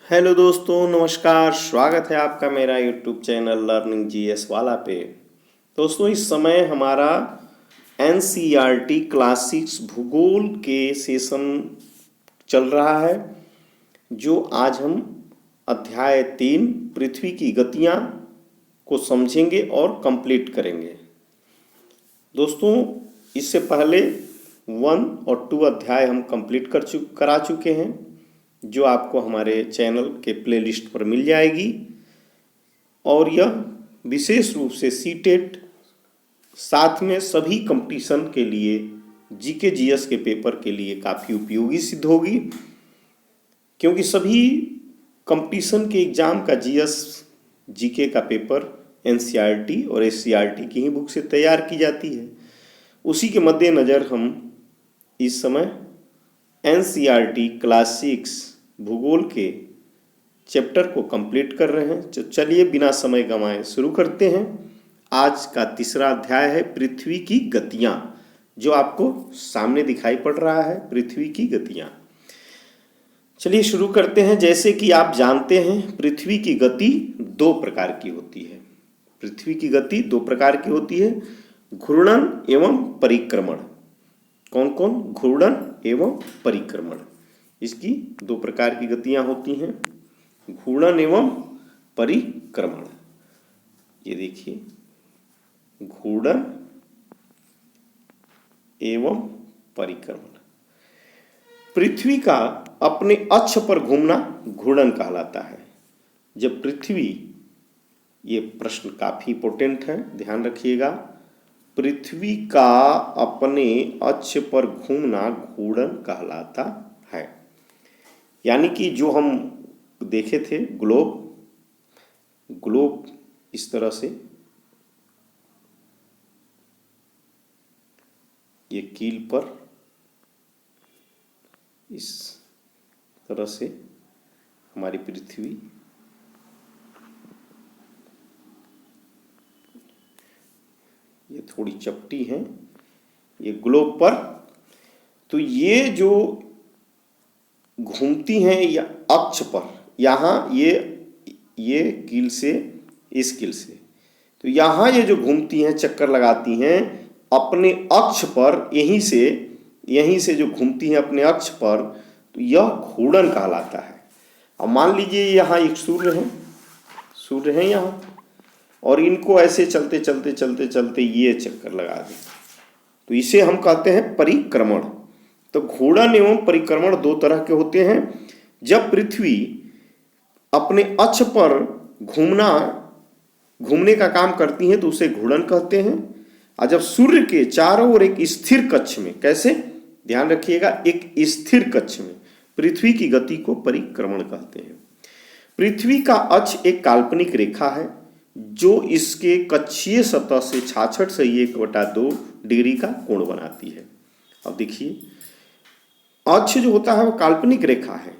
Hello दोस्तों, नमस्कार। स्वागत है आपका मेरा यूट्यूब चैनल लर्निंग जीएस वाला पे। दोस्तों, इस समय हमारा एनसीईआरटी क्लासिक्स भूगोल के सेशन चल रहा है, जो आज हम अध्याय 3 पृथ्वी की गतियां को समझेंगे और कंप्लीट करेंगे। दोस्तों, इससे पहले 1 और 2 अध्याय हम कंप्लीट करा चुके हैं, जो आपको हमारे चैनल के प्लेलिस्ट पर मिल जाएगी। और यह विशेष रूप से सीटेट साथ में सभी कंपटीशन के लिए जीके जीएस के पेपर के लिए काफ़ी उपयोगी सिद्ध होगी, क्योंकि सभी कंपटीशन के एग्ज़ाम का जीएस जीके का पेपर एनसीईआरटी और एससीईआरटी की ही बुक से तैयार की जाती है। उसी के मद्देनज़र हम इस समय एनसीईआरटी क्लासिक्स भूगोल के चैप्टर को कंप्लीट कर रहे हैं। तो चलिए बिना समय गंवाए शुरू करते हैं। आज का तीसरा अध्याय है पृथ्वी की गतियां, जो आपको सामने दिखाई पड़ रहा है, पृथ्वी की गतियां। चलिए शुरू करते हैं। जैसे कि आप जानते हैं, पृथ्वी की गति 2 प्रकार की होती है। पृथ्वी की गति 2 प्रकार की होती है, घूर्णन एवं परिक्रमण। कौन कौन? घूर्णन एवं परिक्रमण। इसकी 2 प्रकार की गतियां होती हैं, घूर्णन एवं परिक्रमण। ये देखिए, घूर्णन एवं परिक्रमण। पृथ्वी का अपने अक्ष पर घूमना घूर्णन कहलाता है। जब पृथ्वी, ये प्रश्न काफी इंपॉर्टेंट है, ध्यान रखिएगा, पृथ्वी का अपने अक्ष पर घूमना घूर्णन कहलाता है। यानी कि जो हम देखे थे ग्लोब इस तरह से, ये कील पर इस तरह से हमारी पृथ्वी ये थोड़ी चपटी है, ये ग्लोब पर। तो ये जो घूमती हैं या अक्ष पर, यहाँ ये कील से इस कील से, तो यहाँ ये जो घूमती हैं, चक्कर लगाती हैं अपने अक्ष पर, यहीं से जो घूमती हैं अपने अक्ष पर, तो यह घूर्णन कहलाता है। अब मान लीजिए यहाँ एक सूर्य है यहाँ, और इनको ऐसे चलते चलते चलते चलते ये चक्कर लगा दें, तो इसे हम कहते हैं परिक्रमण। तो घूर्णन एवं परिक्रमण 2 तरह के होते हैं। जब पृथ्वी अपने अक्ष पर घूमने का काम करती है तो उसे घूर्णन कहते हैं। और जब सूर्य के चारों ओर एक स्थिर कक्ष में, कैसे, ध्यान रखिएगा, एक स्थिर कक्ष में पृथ्वी की गति को परिक्रमण कहते हैं। पृथ्वी का अक्ष एक काल्पनिक रेखा है, जो इसके कक्षीय सतह से 66/2 डिग्री का कोण बनाती है। अब देखिए, अक्ष जो होता है वो काल्पनिक रेखा है,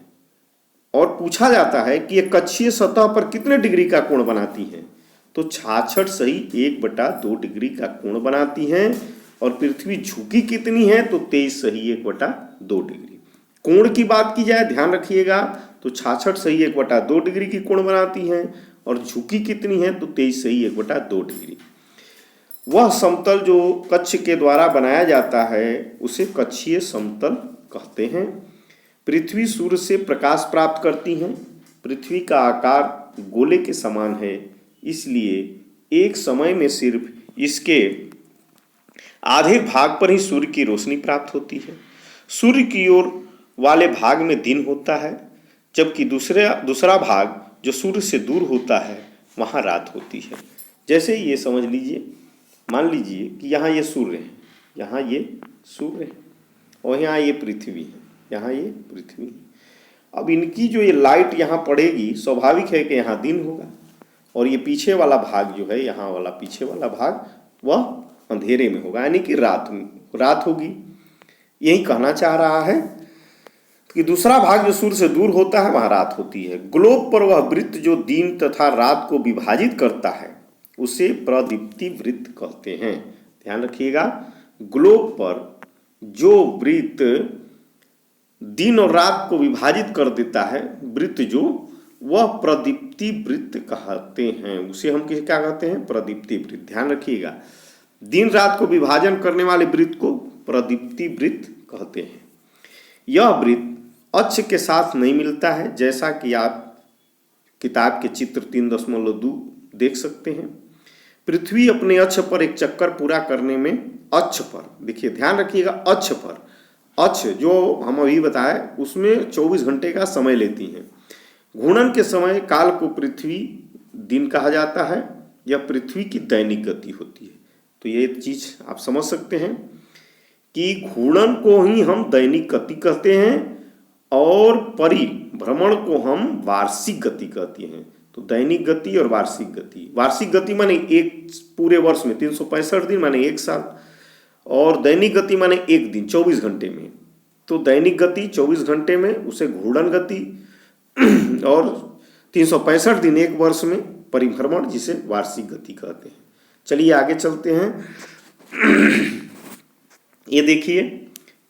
और पूछा जाता है कि यह कक्षीय सतह पर कितने डिग्री का कोण बनाती है, तो 66/1/2 डिग्री का कोण बनाती है। और पृथ्वी झुकी कितनी है, तो 23/1/2 डिग्री। कोण की बात की जाए, ध्यान रखिएगा, तो 66/1/2 डिग्री की कोण बनाती है, और झुकी कितनी है, तो 23/1/2 डिग्री। वह समतल जो कक्ष के द्वारा बनाया जाता है उसे कक्षीय समतल कहते हैं। पृथ्वी सूर्य से प्रकाश प्राप्त करती है। पृथ्वी का आकार गोले के समान है, इसलिए एक समय में सिर्फ इसके आधे भाग पर ही सूर्य की रोशनी प्राप्त होती है। सूर्य की ओर वाले भाग में दिन होता है, जबकि दूसरा भाग जो सूर्य से दूर होता है वहाँ रात होती है। जैसे ये समझ लीजिए, मान लीजिए कि यहाँ ये सूर्य है, यहाँ ये सूर्य है, और यहाँ ये पृथ्वी है, यहाँ ये पृथ्वी है। अब इनकी जो ये लाइट यहाँ पड़ेगी, स्वाभाविक है कि यहाँ दिन होगा, और ये पीछे वाला भाग जो है, यहाँ वाला पीछे वाला भाग, वह अंधेरे में होगा, यानी कि रात होगी। यही कहना चाह रहा है कि दूसरा भाग जो सूर्य से दूर होता है वहाँ रात होती है। ग्लोब पर वह वृत्त जो दिन तथा रात को विभाजित करता है उसे प्रदीप्ति वृत्त कहते हैं। ध्यान रखिएगा, ग्लोब पर जो वृत्त दिन और रात को विभाजित कर देता है, वृत्त जो वह प्रदीप्ति वृत्त कहते हैं। उसे हम क्या कहते हैं? प्रदीप्ति वृत्त। ध्यान रखिएगा, दिन रात को विभाजन करने वाले वृत्त को प्रदीप्ति वृत्त कहते हैं। यह वृत्त अक्ष के साथ नहीं मिलता है, जैसा कि आप किताब के चित्र 3.2 देख सकते हैं। पृथ्वी अपने अक्ष पर एक चक्कर पूरा करने में, अक्ष पर देखिए, ध्यान रखिएगा, अक्ष पर, अक्ष जो हम अभी बताए उसमें 24 घंटे का समय लेती हैं। घूर्णन के समय काल को पृथ्वी दिन कहा जाता है। यह पृथ्वी की दैनिक गति होती है। तो ये चीज आप समझ सकते हैं कि घूर्णन को ही हम दैनिक गति कहते हैं और परिभ्रमण को हम वार्षिक गति कहते हैं। तो दैनिक गति और वार्षिक गति, वार्षिक गति माने एक पूरे वर्ष में 365 दिन माने एक साल, और दैनिक गति माने एक दिन 24 घंटे में। तो दैनिक गति 24 घंटे में, उसे घूर्णन गति, और 365 दिन एक वर्ष में परिभ्रमण, जिसे वार्षिक गति कहते हैं। चलिए आगे चलते हैं। ये देखिए,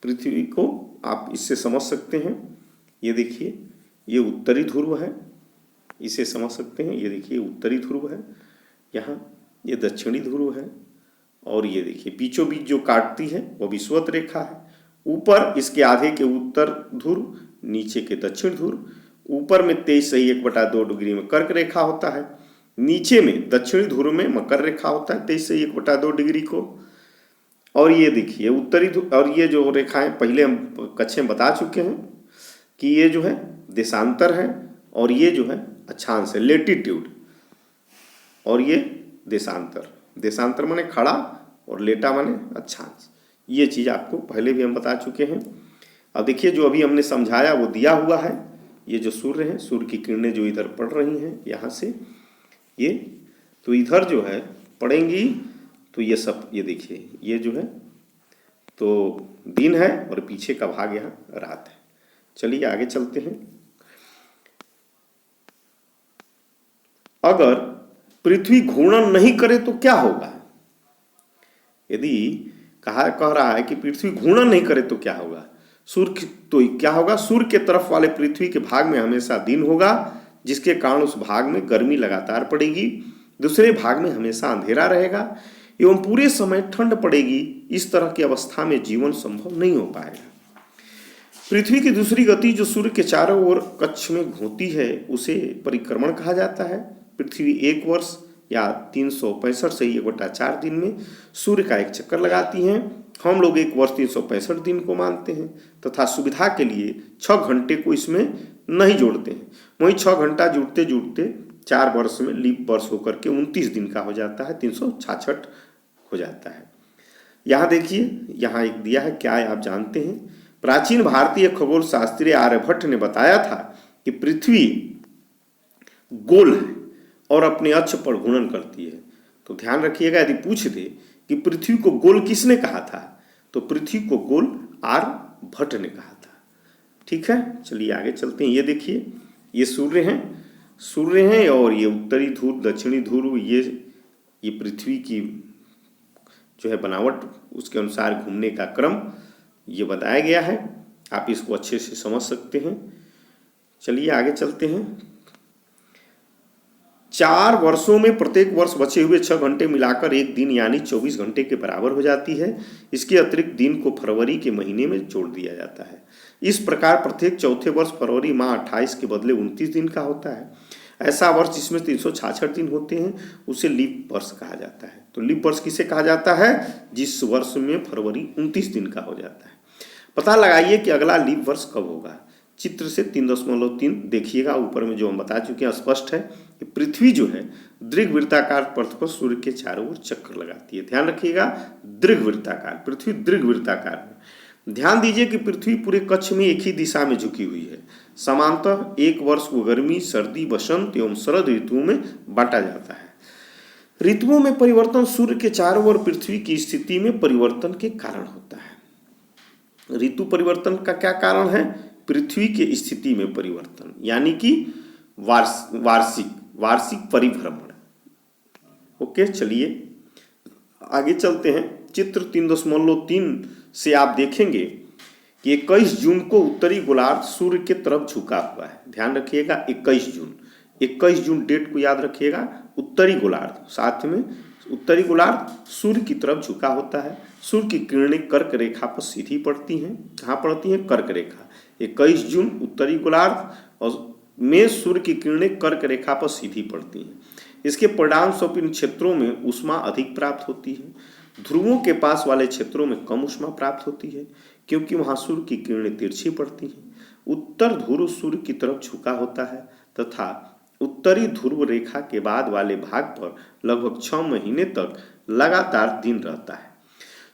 पृथ्वी को आप इससे समझ सकते हैं। ये देखिए, ये उत्तरी ध्रुव है, इसे समझ सकते हैं। ये देखिए उत्तरी ध्रुव है, यहाँ ये दक्षिणी ध्रुव है, और ये देखिए बीचों बीच जो काटती है वो विषुवत रेखा है। ऊपर इसके आधे के उत्तर ध्रुव, नीचे के दक्षिण ध्रुव। ऊपर में 23.1/2 डिग्री में कर्क रेखा होता है, नीचे में दक्षिणी ध्रुव में मकर रेखा होता है 23.1/2 डिग्री को। और ये देखिए उत्तरी ध्रुव, और ये जो रेखाएं पहले हम कक्षा में बता चुके हैं कि ये जो है देशांतर है, और ये जो है अक्षांश है, लेटीट्यूड, और ये देशांतर। देशांतर माने खड़ा और लेटा माने अक्षांश। ये चीज आपको पहले भी हम बता चुके हैं। अब देखिए, जो अभी हमने समझाया वो दिया हुआ है। ये जो सूर्य है, सूर्य की किरणें जो इधर पड़ रही हैं यहाँ से, ये तो इधर जो है पड़ेंगी, तो ये सब, ये देखिए ये जो है तो दिन है और पीछे का भाग यहाँ रात है। चलिए आगे चलते हैं। अगर पृथ्वी घूर्णन नहीं करे तो क्या होगा? यदि कह रहा है कि पृथ्वी घूर्णन नहीं करे तो क्या होगा? सूर्य, तो क्या होगा? सूर्य के तरफ वाले पृथ्वी के भाग में हमेशा दिन होगा, जिसके कारण उस भाग में गर्मी लगातार पड़ेगी। दूसरे भाग में हमेशा अंधेरा रहेगा एवं पूरे समय ठंड पड़ेगी। इस तरह की अवस्था में जीवन संभव नहीं हो पाएगा। पृथ्वी की दूसरी गति जो सूर्य के चारों ओर कक्ष में घूमती है, उसे परिक्रमण कहा जाता है। पृथ्वी एक वर्ष या 365.1/4 दिन में सूर्य का एक चक्कर लगाती हैं। हम लोग एक वर्ष 365 दिन को मानते हैं तथा सुविधा के लिए 6 घंटे को इसमें नहीं जोड़ते हैं। वहीं 6 घंटा जुड़ते जुड़ते 4 वर्ष में लीप वर्ष होकर के 29 दिन का हो जाता है, 366 हो जाता है। यहाँ देखिए, यहाँ एक दिया है, क्या है आप जानते हैं? प्राचीन भारतीय खगोल शास्त्री आर्यभट्ट ने बताया था कि पृथ्वी गोल है और अपने अक्ष पर घूर्णन करती है। तो ध्यान रखिएगा, यदि पूछ दे कि पृथ्वी को गोल किसने कहा था, तो पृथ्वी को गोल आर्यभट्ट ने कहा था। ठीक है, चलिए आगे चलते हैं। ये देखिए, ये सूर्य हैं और ये उत्तरी ध्रुव, दक्षिणी ध्रुव, ये पृथ्वी की जो है बनावट, उसके अनुसार घूमने का क्रम ये बताया गया है। आप इसको अच्छे से समझ सकते हैं। चलिए आगे चलते हैं। 4 वर्षों में प्रत्येक वर्ष बचे हुए 6 घंटे मिलाकर एक दिन यानी 24 घंटे के बराबर हो जाती है। इसके अतिरिक्त दिन को फरवरी के महीने में जोड़ दिया जाता है। इस प्रकार प्रत्येक चौथे वर्ष फरवरी माह 28 के बदले 29 दिन का होता है। ऐसा वर्ष जिसमें 366 दिन होते हैं उसे लीप वर्ष कहा जाता है। तो लीप वर्ष किसे कहा जाता है? जिस वर्ष में फरवरी 29 दिन का हो जाता है। पता लगाइए कि अगला लीप वर्ष कब होगा। चित्र से 3.3 देखिएगा, ऊपर में जो हम बता चुके हैं स्पष्ट है कि पृथ्वी जो है दीर्घवृत्ताकार पथ पर सूर्य के चारों ओर चक्कर लगाती है। ध्यान रखिएगा, दीर्घवृत्ताकार, पृथ्वी दीर्घवृत्ताकार में। ध्यान दीजिए कि पृथ्वी पूरे कक्ष में एक ही दिशा में झुकी हुई है। समांतर एक वर्ष को गर्मी, सर्दी, बसंत एवं शरद ऋतुओं में बांटा जाता है। ऋतुओं में परिवर्तन सूर्य के चारों ओर पृथ्वी की स्थिति में परिवर्तन के कारण होता है। ऋतु परिवर्तन का क्या कारण है? पृथ्वी के स्थिति में परिवर्तन, यानी कि वार्षिक परिभ्रमण। ओके, चलिए आगे चलते हैं। चित्र 3.3 से आप देखेंगे कि 21 जून को उत्तरी गोलार्ध सूर्य के तरफ झुका हुआ है। ध्यान रखिएगा, 21 जून 21 जून डेट को याद रखिएगा। उत्तरी गोलार्ध, साथ में उत्तरी गोलार्ध सूर्य की तरफ झुका होता है। सूर्य की किरणें कर्क रेखा पर सीधी पड़ती हैं। कहाँ पड़ती हैं? कर्क रेखा। 21 जून उत्तरी गोलार्ध और में सूर्य की किरणें कर्क रेखा पर सीधी पड़ती हैं। इसके परिणाम स्वरूप इन क्षेत्रों में ऊष्मा अधिक प्राप्त होती है। ध्रुवों के पास वाले क्षेत्रों में कम ऊष्मा प्राप्त होती है, क्योंकि वहां सूर्य की किरणें तिरछी पड़ती हैं। उत्तर ध्रुव सूर्य की तरफ झुका होता है तथा उत्तरी ध्रुव रेखा के बाद वाले भाग पर लगभग 6 महीने तक लगातार दिन रहता है।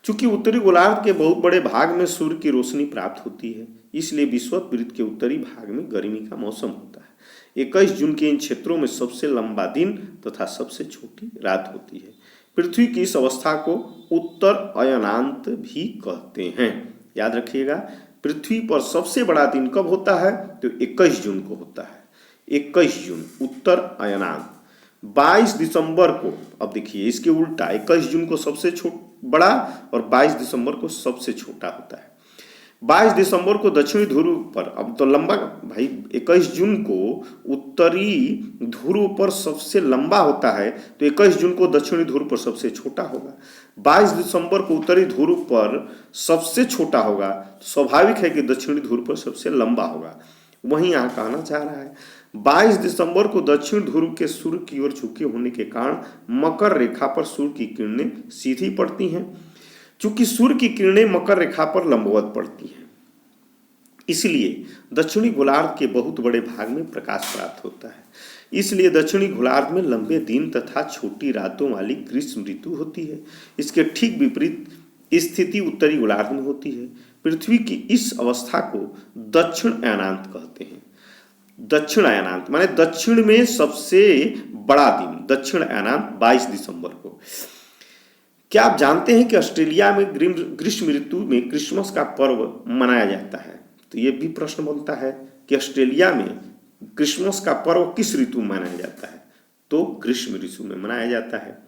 चूंकि उत्तरी गोलार्ध के बहुत बड़े भाग में सूर्य की रोशनी प्राप्त होती है, इसलिए विषुवत के उत्तरी भाग में गर्मी का मौसम होता है। 21 जून के इन क्षेत्रों में सबसे लंबा दिन तथा सबसे छोटी रात होती है। पृथ्वी की इस अवस्था को उत्तर अयनांत भी कहते हैं। याद रखिएगा, पृथ्वी पर सबसे बड़ा दिन कब होता है? तो 21 जून को होता है। 21 जून उत्तर अयनांत। 22 दिसंबर को, अब देखिए इसके उल्टा, 21 जून को सबसे बड़ा और 22 दिसंबर को सबसे छोटा होता है। 22 दिसंबर को दक्षिणी ध्रुव पर, अब तो लंबा भाई, 21 जून को उत्तरी ध्रुव पर सबसे लंबा होता है, तो 21 जून को दक्षिणी ध्रुव पर सबसे छोटा होगा। 22 दिसंबर को उत्तरी ध्रुव पर सबसे छोटा होगा, स्वाभाविक है कि दक्षिणी ध्रुव पर सबसे लंबा होगा। वहीं यहाँ कहना चाह रहा है 22 दिसंबर को दक्षिण ध्रुव के सूर्य की ओर झुके होने के कारण मकर रेखा पर सूर्य की किरणें सीधी पड़ती हैं। चूंकि सूर्य की किरणें मकर रेखा पर लंबवत पड़ती हैं, इसलिए दक्षिणी गोलार्ध के बहुत बड़े भाग में प्रकाश प्राप्त होता है। इसलिए दक्षिणी गोलार्ध में लंबे दिन तथा छोटी रातों वाली ग्रीष्म ऋतु होती है। इसके ठीक विपरीत स्थिति उत्तरी गोलार्ध में होती है। पृथ्वी की इस अवस्था को दक्षिण अयनांत कहते हैं। दक्षिण अयनांत माने दक्षिण में सबसे बड़ा दिन, दक्षिण अयनांत 22 दिसंबर को। क्या आप जानते हैं कि ऑस्ट्रेलिया में ग्रीष्म ऋतु में क्रिसमस का पर्व मनाया जाता है? तो ये भी प्रश्न बनता है कि ऑस्ट्रेलिया में क्रिसमस का पर्व किस ऋतु में मनाया जाता है? तो ग्रीष्म ऋतु में मनाया जाता है।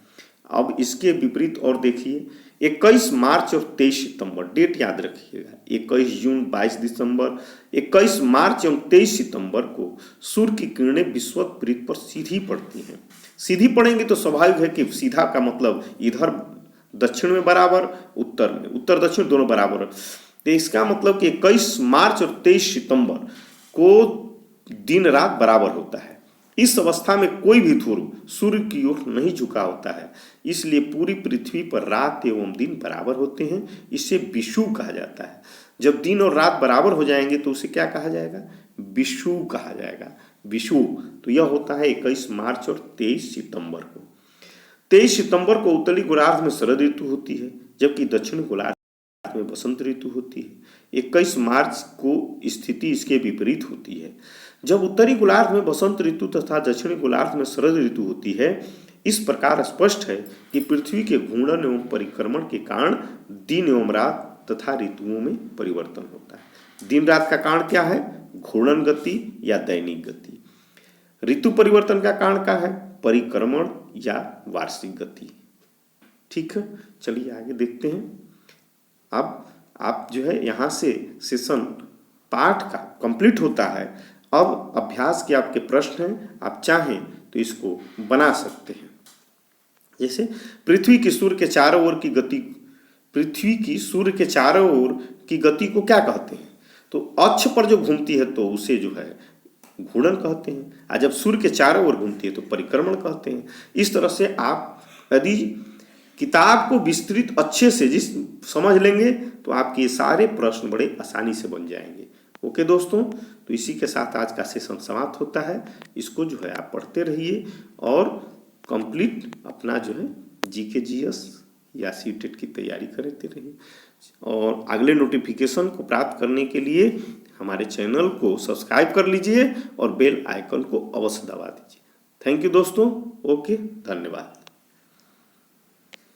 अब इसके विपरीत और देखिए, 21 मार्च और 23 सितंबर, डेट याद रखिएगा, 21 जून 22 दिसंबर, 21 मार्च एवं 23 सितंबर को सूर्य की किरणें विषुवत पर सीधी पड़ती हैं। सीधी पड़ेंगी तो स्वाभाविक है कि सीधा का मतलब इधर दक्षिण में बराबर, उत्तर में, उत्तर दक्षिण दोनों बराबर। तो इसका मतलब कि 21 मार्च और 23 सितंबर को दिन रात बराबर होता है। इस अवस्था में कोई भी ध्रुव सूर्य की ओर नहीं झुका होता है, इसलिए पूरी पृथ्वी पर रात एवं दिन बराबर होते हैं। इसे विषुव कहा जाता है। जब दिन और रात बराबर हो जाएंगे तो उसे क्या कहा जाएगा? विषुव कहा जाएगा। विषुव। तो यह होता है 21 मार्च और 23 सितंबर को। 23 सितंबर को उत्तरी गोलार्ध में शरद ऋतु होती है, जबकि दक्षिण गोलार्ध में बसंत ऋतु होती है। 21 मार्च को स्थिति इसके विपरीत होती है। जब उत्तरी गोलार्ध में बसंत ऋतु तथा दक्षिणी गोलार्ध में शरद ऋतु होती है, इस प्रकार स्पष्ट है कि पृथ्वी के घूर्णन एवं परिक्रमण के कारण दिन एवं रात तथा ऋतुओं में परिवर्तन होता है। दिन रात का कारण क्या है? घूर्णन गति या दैनिक गति। ऋतु परिवर्तन का कारण क्या है? परिक्रमण या वार्षिक गति। ठीक है, चलिए आगे देखते हैं। अब आप जो है यहाँ से सेशन पाठ का कंप्लीट होता है। अब अभ्यास के आपके प्रश्न हैं, आप चाहें तो इसको बना सकते हैं। जैसे पृथ्वी की सूर्य के चारों ओर की गति, पृथ्वी की सूर्य के चारों ओर की गति को क्या कहते हैं? तो अक्ष पर जो घूमती है तो उसे जो है घूर्णन कहते हैं, और जब सूर्य के चारों ओर घूमती है तो परिक्रमण कहते हैं। इस तरह से आप यदि किताब को विस्तृत अच्छे से जिस समझ लेंगे तो आपके ये सारे प्रश्न बड़े आसानी से बन जाएंगे। ओके दोस्तों, तो इसी के साथ आज का सेशन समाप्त होता है। इसको जो है आप पढ़ते रहिए और कंप्लीट अपना जो है जीके जीएस या सीटेट की तैयारी करते रहिए। और अगले नोटिफिकेशन को प्राप्त करने के लिए हमारे चैनल को सब्सक्राइब कर लीजिए और बेल आइकन को अवश्य दबा दीजिए। थैंक यू दोस्तों। ओके, धन्यवाद।